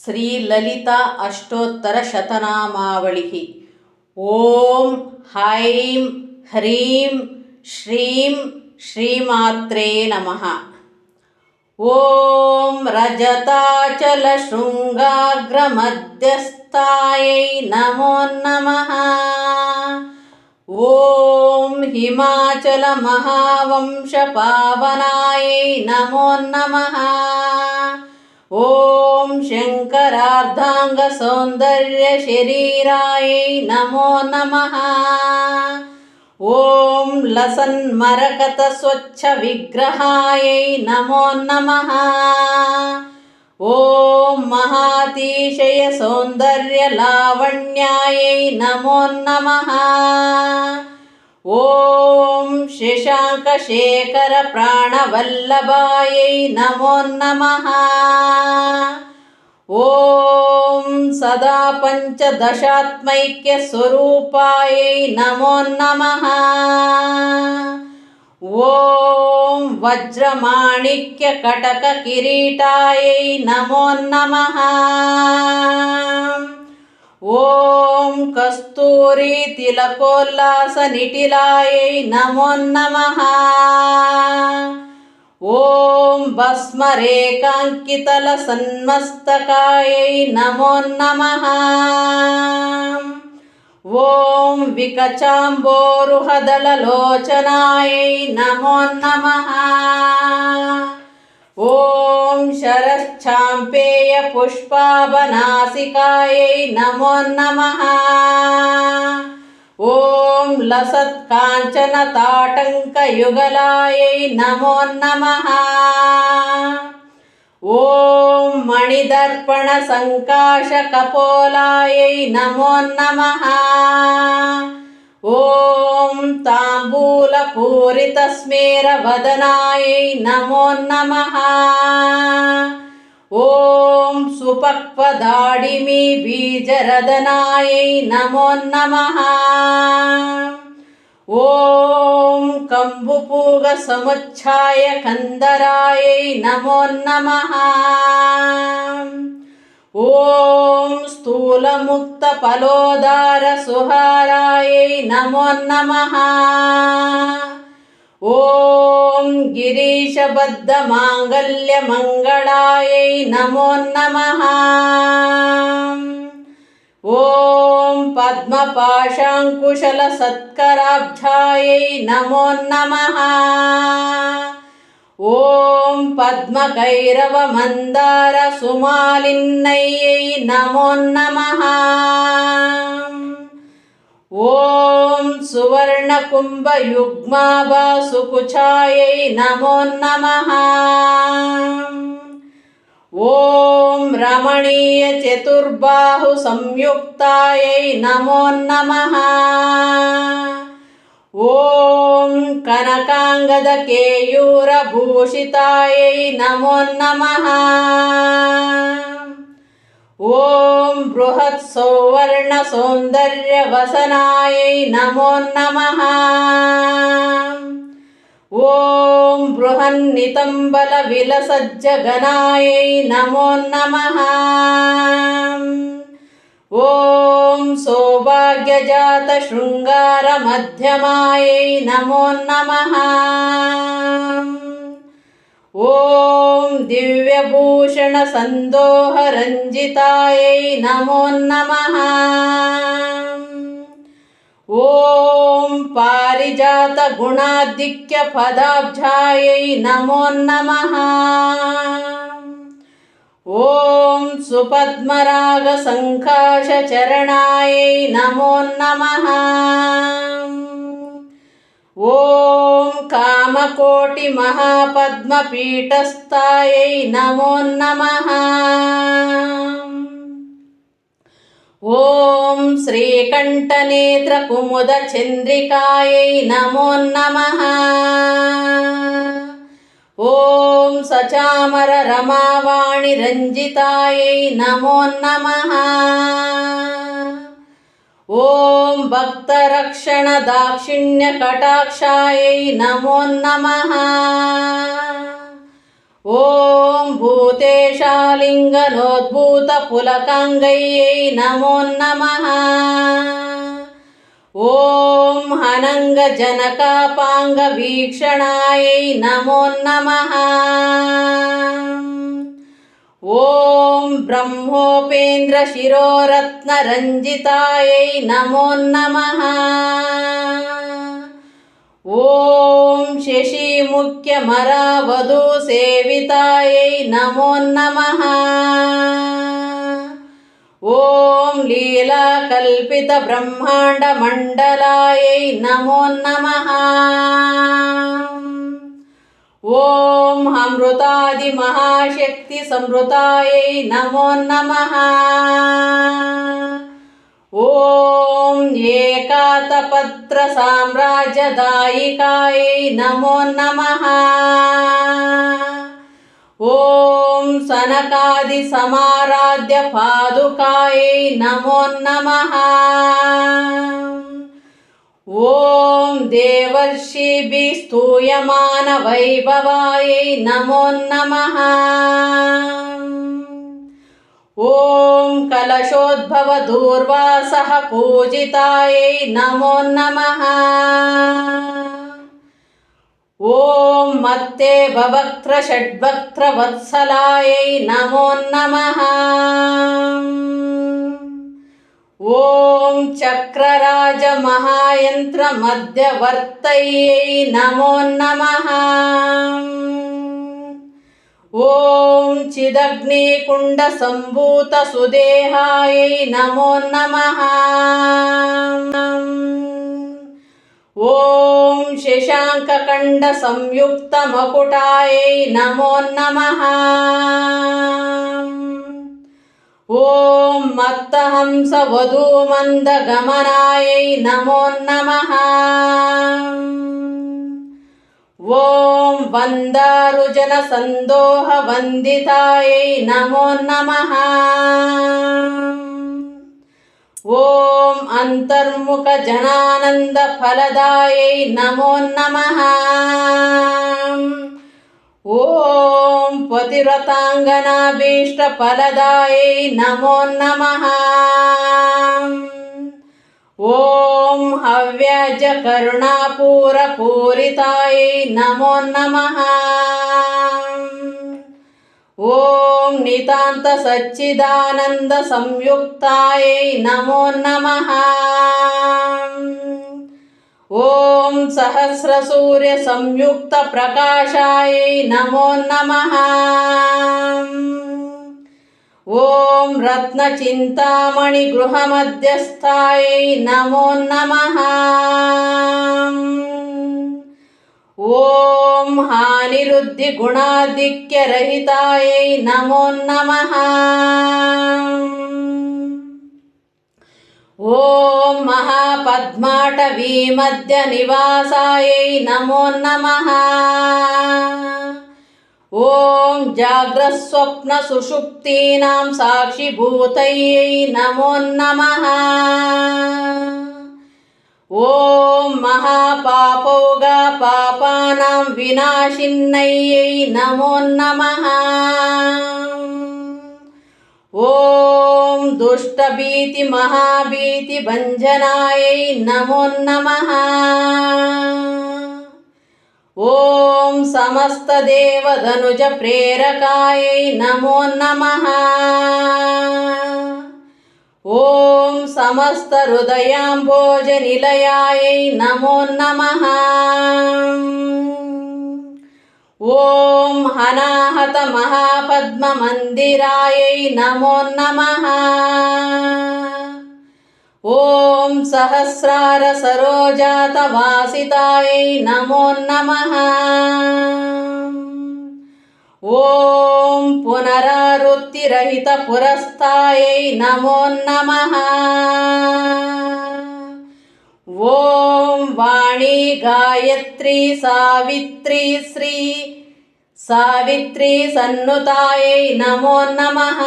ಶ್ರೀ ಲಲಿತಾ ಅಷ್ಟೋತ್ತರ ಶತನಾಮಾವಳಿಃ ಓಂ ಹೈಂ ಹ್ರೀಂ ಶ್ರೀಂ ಶ್ರೀಮಾತ್ರೇ ನಮಃ. ಓಂ ರಜತಾಚಲ ಶೃಂಗಾಗ್ರ ಮಧ್ಯಸ್ಥಾಯೈ ನಮೋ ನಮಃ. ಓಂ ಹಿಮಾಚಲ ಮಹಾವಂಶ ಪಾವನಾಯೈ ನಮೋ ನಮಃ. ಓಂ ಶಂಕರಾರ್ಧಾಂಗ ಸೌಂದರ್ಯ ಶರೀರಾಯೈ ನಮೋ ನಮಃ. ಓಂ ಲಸನ್ ಮರಕತ ಸ್ವಚ್ಛ ವಿಗ್ರಹಾಯೈ ನಮೋ ನಮಃ. ಓಂ ಮಹಾತಿಶಯ ಸೌಂದರ್ಯ ಲಾವಣ್ಯಾಯೈ ನಮೋ ನಮಃ. ಓಂ ಶಶಾಂಕ ಶೇಖರ ಪ್ರಾಣವಲ್ಲಭಾಯೈ ನಮೋ ನಮಃ. ಓಂ ಸದಾ ಪಂಚದಶಾತ್ಮೈಕ್ಯ ಸ್ವರೂಪಾಯೈ ನಮೋ ನಮಃ. ಓಂ ವಜ್ರಮಾಣಿಕ್ಯ ಕಟಕ ಕಿರೀಟಾಯೈ ನಮೋ ನಮಃ. ಓಂ ಕಸ್ತೂರಿ ತಿಲಕೋಲ್ಲಾಸ ನಿಟಿಲಾಯೈ ನಮೋ ನಮಃ. ಓಂ ಭಸ್ಮರೇಖಾಂಕಿತಲ ಸನ್ಮಸ್ತಕಾಯೈ ನಮೋ ನಮಃ. ಓಂ ವಿಕಚಾಂಬೋರುಹದಳಲೋಚನಾಯೈ ನಮೋ ನಮಃ. ಓಂ ಶರಶ್ಚಾಂಪೇಯ ಪುಷ್ಪಾಭನಾಸಿಕಾಯೈ ನಮೋ ನಮಃ. ಓಂ ಲಸತ್ ಕಾಂಚನ ತಾಟಂಕ ಯುಗಲಾಯೈ ನಮೋ ನಮಃ. ಓಂ ಮಣಿದರ್ಪಣ ಸಂಕಾಶ ಕಪೋಲಾಯೈ ನಮೋ ನಮಃ. ಓಂ ತಾಂಬೂಲ ಪೂರಿತ ಸ್ಮೇರ ವದನಾಯೈ ನಮೋ ನಮಃ. ಓಂ ಸುಪಕ್ವದಾಡಿಮಿ ಬೀಜರದನಾಯೈ ನಮೋ ನಮಃ. ಓಂ ಕಂಬುಪೂಗ ಸಮುಚ್ಛಾಯ ಕಂದರಾಯೈ ನಮೋ ನಮಃ. ಓಂ ಸ್ಥೂಲ ಮುಕ್ತ ಫಲೋದಾರ ಸುಹಾರಾಯೈ ನಮೋ ನಮಃ. ಓಂ ಗಿರೀಶ ಬದ್ಧ ಮಾಂಗಲ್ಯ ಮಂಗಳಾಯೈ ನಮೋ ನಮಃ. ಓಂ ಪದ್ಮಪಾಶಾಂಕುಶಲ ಸತ್ಕರಾಬ್ಜಾಯೈ ನಮೋ ನಮಃ. ಓಂ ಪದ್ಮಕೈರವ ಮಂದಾರ ಸುಮಾಲಿನ್ನಯೈ ನಮೋ ನಮಃ. ಓಂ ಸುವರ್ಣ ಕುಂಭ ಯುಗ್ಮಾಭ ಸುಕುಚಾಯೈ ನಮೋ ನಮಃ. ಓಂ ರಮಣೀಯ ಚತುರ್ಬಾಹು ಸಂಯುಕ್ತಾಯೈ ನಮೋ ನಮಃ. ಓಂ ಕನಕಾಂಗದ ಕೇಯೂರ ಭೂಷಿತಾಯೈ ನಮೋ ನಮಃ. ಓಂ ಬೃಹತ್ ಸೌವರ್ಣ ಸೌಂದರ್ಯ ವಸನಾಯೈ ನಮೋ ನಮಃ. ಓಂ ಬೃಹನ್ನಿತಂಬಲ ವಿಲಸಜ್ಜಗನಾಯೈ ನಮೋ ನಮಃ. ಓಂ ಸೌಭಾಗ್ಯಜಾತ ಶೃಂಗಾರ ಮಧ್ಯಮಾಯೈ ನಮೋ ನಮಃ. ಓಂ ದಿವ್ಯಭೂಷಣ ಸಂದೋಹ ರಂಜಿತಾಯೈ ನಮೋ ನಮಃ. ಓಂ ಪಾರಿಜಾತ ಗುಣಾಧಿಕ್ಯ ಪದಾಬ್ಜಾಯೈ ನಮೋ ನಮಃ. ಓಂ ಸುಪದ್ಮರಾಗ ಸಂಕಾಶ ಚರಣಾಯೈ ನಮೋ ನಮಃ. ಓಂ ಕಾಮಕೋಟಿ ಮಹಾಪದ್ಮ ಪೀಠಸ್ಥಾಯೈ ನಮೋ ನಮಃ. ಓಂ ಶ್ರೀಕಂಠನೇತ್ರ ಕುಮುದ ಚಂದ್ರಿಕಾಯೈ ನಮೋ ನಮಃ. ಓಂ ಸಚಾಮರ ರಮಾವಾಣಿ ರಂಜಿತಾಯೈ ನಮೋ ನಮಃ. ಓಂ ಭಕ್ತರಕ್ಷಣ ದಾಕ್ಷಿಣ್ಯ ಕಟಾಕ್ಷಾಯೈ ನಮೋ ನಮಃ. ॐ भूतेशालिङ्गनोद्भूतपुलकाङ्गयै नमो नमः। ॐ हनङ्गजनकापाङ्गवीक्षणायै नमो नमः। ॐ ब्रह्मोपेन्द्रशिरोरत्नरञ्जितायै नमो नमः। ॐ शशिमुख्यमरावधूसेवितायै नमो नमः। ॐ लीलाकल्पितब्रह्माण्डमण्डलायै नमो नमः। ॐ अमृतादिमहाशक्तिसंवृतायै नमो नमः। ॐ एकातपत्रसाम्राज्यदायिकायै नमो नमः। ॐ सनकादिसमाराध्यपादुकायै नमो नमः। ॐ देवर्षिभिः स्तूयमानवैभवायै नमो नमः। ॐ कलशोद्भवदूर्वासः पूजितायै नमो नमः। ॐ मत्ते भवक्त्रषड्वक्त्रवत्सलायै नमो नमः। ॐ चक्रराजमहायन्त्रमध्यवर्तये नमो नमः। ॐ चिदग्निकुण्डसम्भूतसुदेहायै नमो नमः। ॐ शशाङ्ककण्डसंयुक्तमकुटायै नमो नमः। ॐ मत्तहंसवधूमन्दगमनायै नमो नमः। ॐ वन्दारुजनसन्दोहवन्दितायै नमो नमः। ॐ अन्तर्मुखजनानन्दफलदायै नमो नमः। ॐ पतिव्रताङ्गनाभीष्टफलदायै नमो नमः। ॐ हव्याजकरुणापूरपूरितायै नमो नमः। ॐ नितान्तसच्चिदानन्दसंयुक्तायै नमो नमः। ॐ सहस्रसूर्यसंयुक्तप्रकाशायै नमो नमः। ॐ रत्नचिन्तामणिगृहमध्यस्थायै नमो नमः। ॐ हानिरुद्धिगुणाधिक्यरहितायै नमो नमः। ॐ महापद्माटवीमध्यनिवासायै नमो नमः। ॐ जाग्रत्स्वप्नसुषुप्तीनां साक्षिभूतये नमो नमः। ॐ महापापौघपापानां विनाशिन्यै नमो नमः। ॐ दुष्टभीतिमहाभीतिभञ्जनायै नमो नमः। ॐ समस्तदेवधनुजप्रेरकायै नमो नमः। ॐ समस्तहृदयाम्भोजनिलयायै नमो नमः। ॐ अनाहतमहापद्ममन्दिरायै नमो नमः। ॐ सहस्रारसरोजातवासितायै नमो नमः। ॐ पुनरावृत्तिरहितपुरस्थायै नमो नमः। ॐ वाणी गायत्री सावित्री श्री सावित्री सन्नुतायै नमो नमः।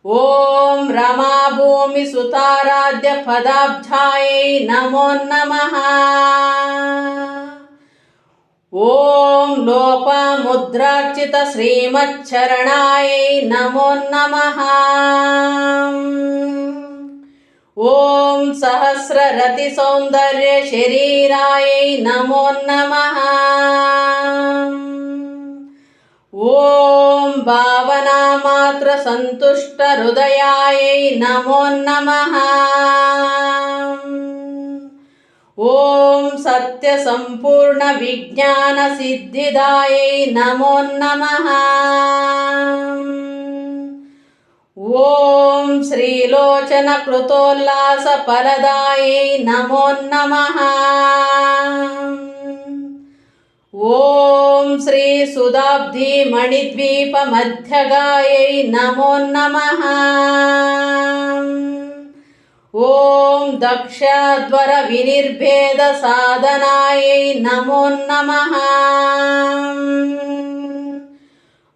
ॐ रमाभूमिसुताराध्यपदाब्जायै नमो नमः। ॐ लोपामुद्रार्चित श्रीमच्छरणायै नमो नमः। ॐ सहस्ररति सौन्दर्य शरीरायै नमो नमः। ॐ भावना मात्र संतुष्ट हृदयायै नमो नमः। ॐ सत्य संपूर्ण विज्ञान सिद्धिदायै नमो नमः। ॐ श्रीलोचन कृतोल्लास फलदायै नमो नमः। ॐ श्री सुधाब्धि मणिद्वीप मध्यगायै नमो नमः। ॐ दक्षाध्वर विनिर्भेद साधनायै नमो नमः।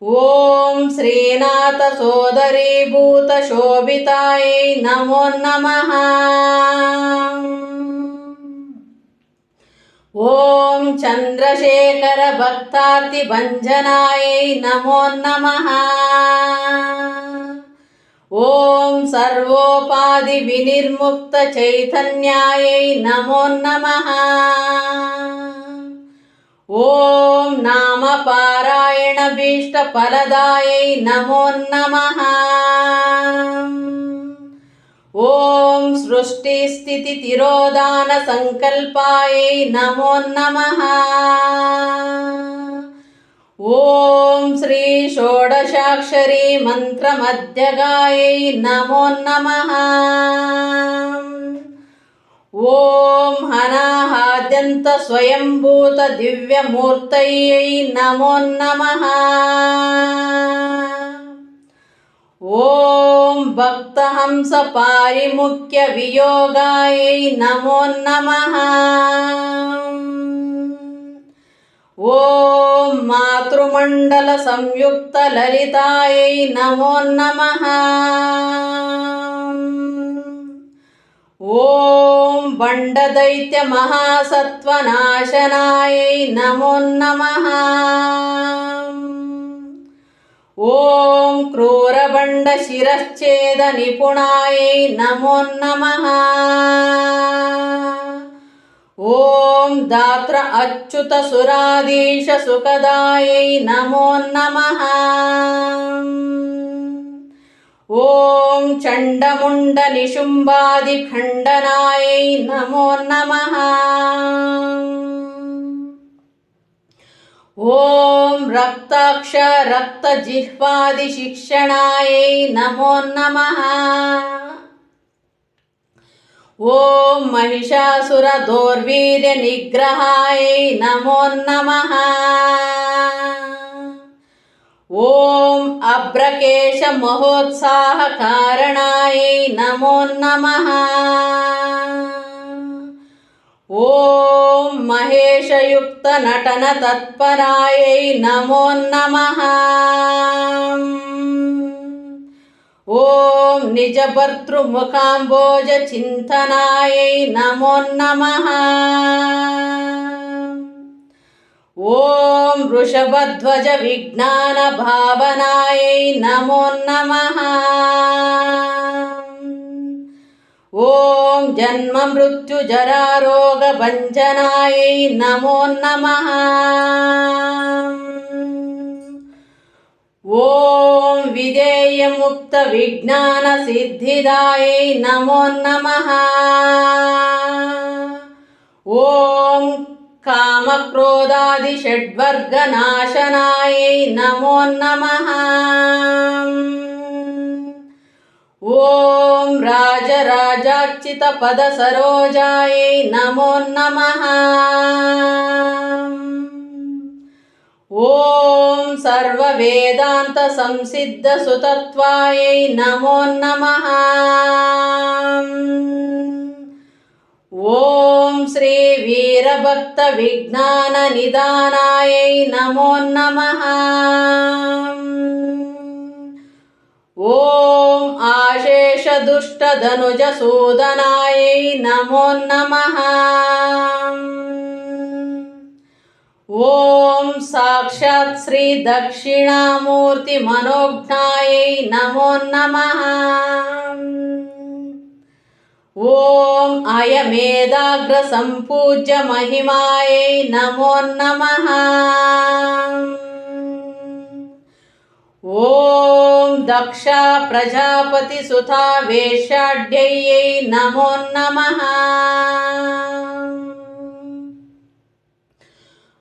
ॐ श्रीनाथ सोदरीभूत शोभितायै नमो नमः। ॐ चन्द्रशेखर भक्तार्ति भञ्जनायै नमो नमः। ॐ सर्वोपाधि विनिर्मुक्त चैतन्यायै नमो नमः। ॐ नामपारायण भीष्ट फलदायै नमो नमः। ॐ सृष्टि स्थिति तिरोधान संकल्पायै नमो नमः। ॐ श्री षोडशाक्षरी मंत्र मध्यगायै नमो नमः। ॐ अनाहाद्यन्त स्वयंभूत दिव्यमूर्तये नमो नमः। ॐ भक्तहंस पारिमुख्य वियोगायै नमो नमः। ॐ मातृमण्डल संयुक्त ललितायै नमो नमः। ॐ बण्डदैत्य महासत्त्वनाशनायै नमो नमः। ॐ क्रूरबण्ड शिरश्छेद निपुणायै नमो नमः। ॐ दात्र अच्युत सुराधीश सुखदायै नमो नमः। ॐ चण्डमुण्ड निशुम्बादि खण्डनायै नमो नमः। ॐ रक्ताक्ष रक्तजिह्वादि शिक्षणायै नमो नमः। ॐ महिषासुर दोर्वीर्य निग्रहायै नमो नमः। ॐ अभ्रकेश महोत्साह कारणायै नमो नमः। ॐ महेशयुक्त नटन तत्परायै नमो नमः। ॐ निजभर्तृमुखाम्बोज चिन्तनायै नमो नमः। ॐ वृषभध्वज विज्ञान भावनायै नमो नमः। ॐ जन्म मृत्यु जरा रोग भञ्जनायै नमो नमः। ॐ विधेय मुक्त विज्ञान सिद्धिदायै नमो नमः। ॐ कामक्रोधादि षड्वर्ग नाशनायै नमो नमः। ॐ राजराजार्चित पद सरोजायै नमो नमः। ॐ सर्व वेदांत संसिद्ध सुतत्वायै नमो नमः। ॐ श्री वीरभक्त विज्ञान निधानायै नमो नमः। ॐ आशेष दुष्ट धनुज सूदनायै नमो नमः। ಓಂ ಸಾಕ್ಷಾತ್ ಶ್ರೀ ದಕ್ಷಿಣಾಮೂರ್ತಿ ಮನೋಜ್ಞಾಯೈ ನಮೋ ನಮಃ. ಓಂ ಅಯಮೇಧಾಗ್ರ ಸಂಪೂಜ್ಯ ಮಹಿಮಾಯೈ ನಮೋ ನಮಃ. ಓಂ ದಕ್ಷ ಪ್ರಜಾಪತಿ ಸುತಾ ವೇಶ್ಯಾಢ್ಯೈ ನಮೋ ನಮಃ.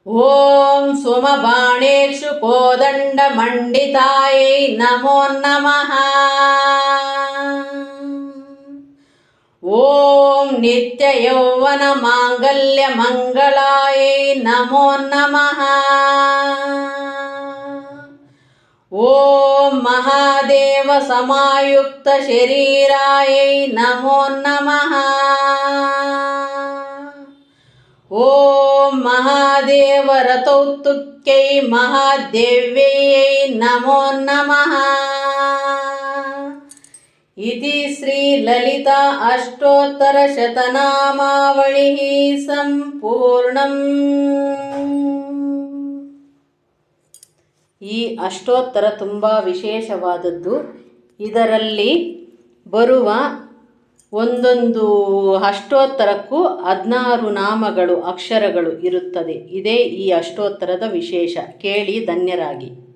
ಓಂ ಸುಮಬಾಣೇಕ್ಷು ಕೋದಂಡ ಮಂಡಿತಾಯೈ ನಮೋ ನಮಃ. ಓಂ ನಿತ್ಯ ಯೌವನ ಮಾಂಗಲ್ಯ ಮಂಗಳಾಯೈ ನಮೋ ನಮಃ. ಓಂ ಮಹಾದೇವ ಸಮಾಯುಕ್ತ ಶರೀರಾಯೈ ನಮೋ ನಮಃ. ಓಂ ಮಹಾದೇವ ರಥೌತ್ತುಕ್ಯೈ ಮಹಾದೇವ್ಯೈ ನಮೋ ನಮಃ. ಇತಿ ಶ್ರೀ ಲಲಿತಾ ಅಷ್ಟೋತ್ತರ ಶತನಾಮಾವಳಿ ಸಂಪೂರ್ಣಂ. ಈ ಅಷ್ಟೋತ್ತರ ತುಂಬ ವಿಶೇಷವಾದದ್ದು. ಇದರಲ್ಲಿ ಬರುವ ಒಂದೊಂದು ಅಷ್ಟೋತ್ತರಕ್ಕೂ 16 ನಾಮಗಳು, ಅಕ್ಷರಗಳು ಇರುತ್ತದೆ. ಇದೇ ಈ ಅಷ್ಟೋತ್ತರದ ವಿಶೇಷ. ಕೇಳಿ ಧನ್ಯರಾಗಿ.